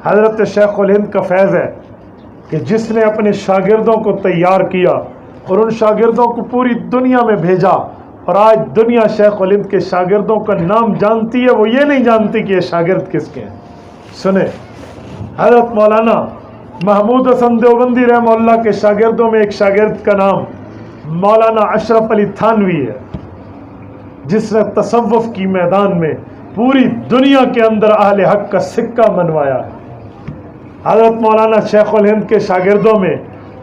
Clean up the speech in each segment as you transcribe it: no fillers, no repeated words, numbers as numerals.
حضرت شیخ الہند کا فیض ہے کہ جس نے اپنے شاگردوں کو تیار کیا اور ان شاگردوں کو پوری دنیا میں بھیجا، اور آج دنیا شیخ الہند کے شاگردوں کا نام جانتی ہے، وہ یہ نہیں جانتی کہ یہ شاگرد کس کے ہیں۔ سنیں، حضرت مولانا محمود حسن دیوبندی رحمہ اللہ کے شاگردوں میں ایک شاگرد کا نام مولانا اشرف علی تھانوی ہے، جس نے تصوف کی میدان میں پوری دنیا کے اندر اہل حق کا سکہ منوایا ہے۔ حضرت مولانا شیخ الہند کے شاگردوں میں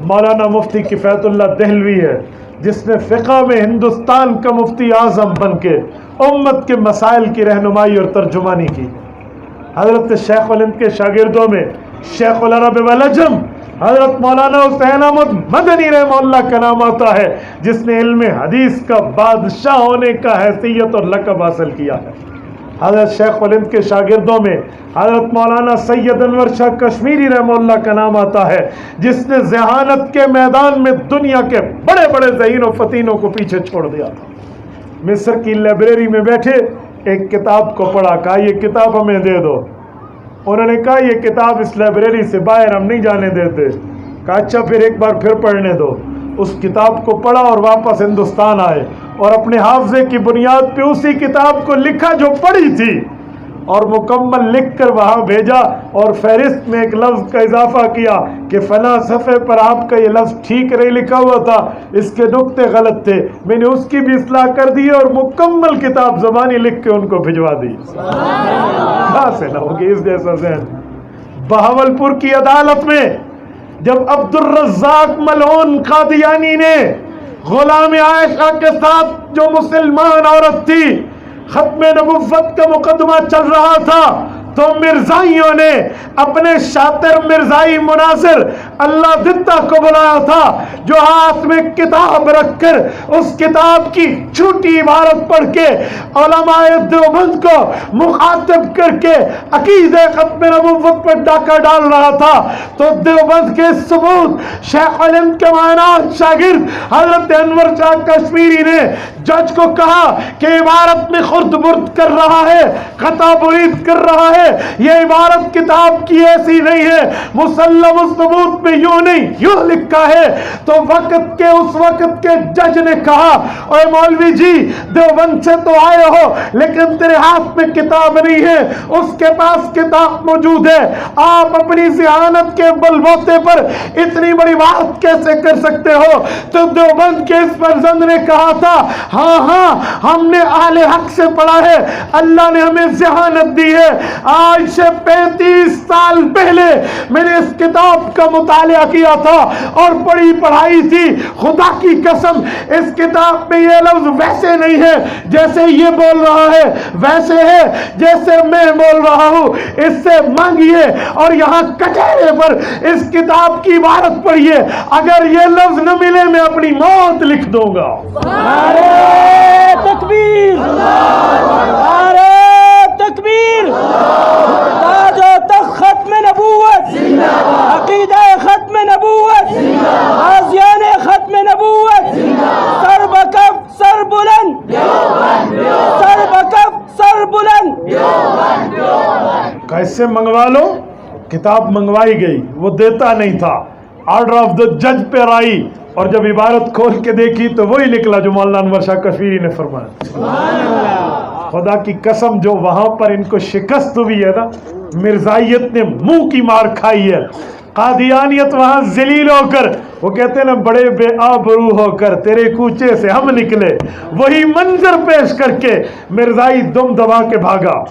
مولانا مفتی کفایت اللہ دہلوی ہے، جس نے فقہ میں ہندوستان کا مفتی اعظم بن کے امت کے مسائل کی رہنمائی اور ترجمانی کی۔ حضرت شیخ الہند کے شاگردوں میں شیخ العرب والعجم حضرت مولانا حسین احمد مدنی رحمہ اللہ کا نام آتا ہے، جس نے علم حدیث کا بادشاہ ہونے کا حیثیت اور لقب حاصل کیا ہے۔ حضرت شیخ الہند کے شاگردوں میں حضرت مولانا سید انور شاہ کشمیری رحمہ اللہ کا نام آتا ہے، جس نے ذہانت کے میدان میں دنیا کے بڑے بڑے ذہین و فتینوں کو پیچھے چھوڑ دیا تھا۔ مصر کی لائبریری میں بیٹھے ایک کتاب کو پڑھا، کہا یہ کتاب ہمیں دے دو۔ انہوں نے کہا یہ کتاب اس لائبریری سے باہر ہم نہیں جانے دیتے۔ کہا اچھا پھر ایک بار پھر پڑھنے دو۔ اس کتاب کو پڑھا اور واپس ہندوستان آئے اور اپنے حافظے کی بنیاد پہ اسی کتاب کو لکھا جو پڑھی تھی، اور مکمل لکھ کر وہاں بھیجا، اور فہرست میں ایک لفظ کا اضافہ کیا کہ فلاں صفحے پر آپ کا یہ لفظ ٹھیک نہیں لکھا ہوا تھا، اس کے نقطے غلط تھے، میں نے اس کی بھی اصلاح کر دی اور مکمل کتاب زبانی لکھ کے ان کو بھجوا دی۔ کہاں سے نہ ہوگی اس جیسا ذہن؟ بہاولپور کی عدالت میں جب عبد الرزاق ملعون قادیانی نے غلام عائشہ کے ساتھ جو مسلمان عورت تھی ختم نبوت کا مقدمہ چل رہا تھا، تو مرزائیوں نے اپنے شاطر مرزائی مناظر اللہ دتا کو بلایا تھا، جو ہاتھ میں کتاب رکھ کر اس کتاب کی چھوٹی عبارت پڑھ کے علماء دیوبند کو مخاطب کر کے عقیدہ ختم نبوت پر ڈاکہ ڈال رہا تھا۔ تو دیوبند کے ثبوت شیخ الہند کے معنی شاگرد حضرت انور شاہ کشمیری نے جج کو کہا کہ عبارت میں خرد برد کر رہا ہے، خطا برید کر رہا ہے، یہ عبارت کتاب کی ایسی نہیں ہے، مسلم الثبوت میں یوں نہیں یوں لکھا ہے۔ تو اس وقت کے جج نے کہا اے مولوی جی دیوبند سے تو آئے ہو لیکن تیرے ہاتھ میں کتاب نہیں ہے، اس کے پاس کتاب موجود ہے، آپ اپنی ذہانت کے بلبوتے پر اتنی بڑی بات کیسے کر سکتے ہو؟ تو دیوبند کے اس فرزند نے کہا تھا ہاں ہم نے اہل حق سے پڑھا ہے، اللہ نے ہمیں ذہانت دی ہے۔ آج سے 35 سال پہلے میں نے اس کتاب کا مطالعہ کیا تھا اور پڑھائی تھی، خدا کی قسم اس کتاب میں یہ لفظ ویسے نہیں ہے جیسے یہ بول رہا ہے، ویسے ہے جیسے میں بول رہا ہوں، اس سے مانگیے اور یہاں کٹہرے پر اس کتاب کی عبارت پڑھیے، اگر یہ لفظ نہ ملے میں اپنی موت لکھ دوں گا۔ نعرہ تکبیر، نعرہ تکبیر، تاج و تخت ختم نبوت، عقیدہ ختم نبوت، غازیان ختم نبوت، سر بکف سر بلند، سر بکف سر بلند۔ کیسے منگوا لو؟ کتاب منگوائی گئی، وہ دیتا نہیں تھا، آرڈر آف دا جج پہ آئی، اور جب عبارت کھول کے دیکھی تو وہی نکلا جو مولانا انور شاہ کشمیری نے فرمایا۔ خدا کی قسم جو وہاں پر ان کو شکست ہوئی ہے نا، مرزائیت نے منہ کی مار کھائی ہے، قادیانیت وہاں ذلیل ہو کر، وہ کہتے ہیں نا بڑے بے آبرو ہو کر تیرے کوچے سے ہم نکلے، وہی منظر پیش کر کے مرزائی دم دبا کے بھاگا۔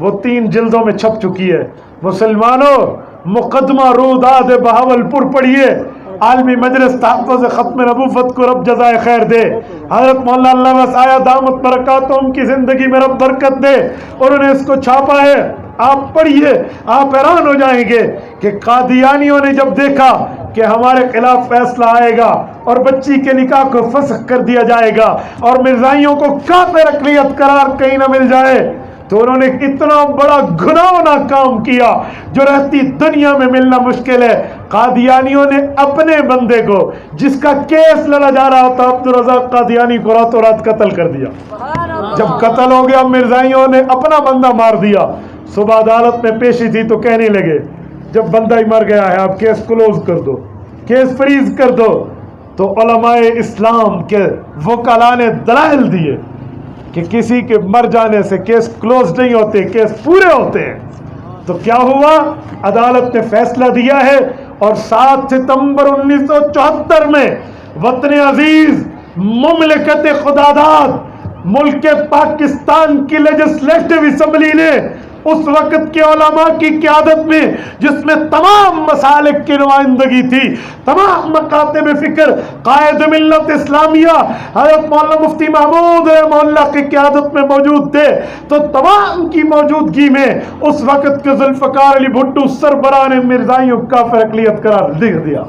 وہ 3 جلدوں میں چھپ چکی ہے۔ مسلمانوں مقدمہ روداد بہاولپور پڑھیے، عالمی مجلس تحفظ ختم نبوت کو رب جزائے خیر دے، حضرت مولانا علامہ سایہ دامت برکاتہم کی زندگی میں رب برکت دے، انہوں نے اس کو چھاپا ہے، آپ پڑھیے، آپ حیران ہو جائیں گے کہ قادیانیوں نے جب دیکھا کہ ہمارے خلاف فیصلہ آئے گا اور بچی کے نکاح کو فسخ کر دیا جائے گا اور مرزائیوں کو کافر اقلیت قرار کہیں نہ مل جائے، تو انہوں نے اتنا بڑا گناہونا کام کیا جو رہتی دنیا میں ملنا مشکل ہے۔ قادیانیوں نے اپنے بندے کو جس کا کیس لڑا جا رہا تھا عبد الرزاق قادیانی کو راتوں رات قتل کر دیا۔ جب قتل ہو گیا مرزائیوں نے اپنا بندہ مار دیا، صبح عدالت میں پیشی تھی تو کہنے لگے جب بندہ ہی مر گیا ہے آپ کیس کلوز کر دو, کیس فریز کر دو. تو علماء اسلام کے وکلاء نے دلائل دیے کہ کسی کے مر جانے سے کیس کلوز نہیں ہوتے, کیس پورے ہوتے ہیں. تو کیا ہوا, عدالت نے فیصلہ دیا ہے اور 7 ستمبر 1974 میں وطن عزیز مملکت خداداد ملک پاکستان کی لیجسلیٹو اسمبلی نے اس وقت کے علماء کی قیادت میں, جس میں تمام مسالک کی نمائندگی تھی, تمام مکاتب فکر, قائد ملت اسلامیہ حضرت مولانا مفتی محمود رحمہ اللہ کی قیادت میں موجود تھے, تو تمام کی موجودگی میں اس وقت کے ذوالفقار علی بھٹو سربراہ نے مرزائیوں کافر اقلیت قرار دے دیا.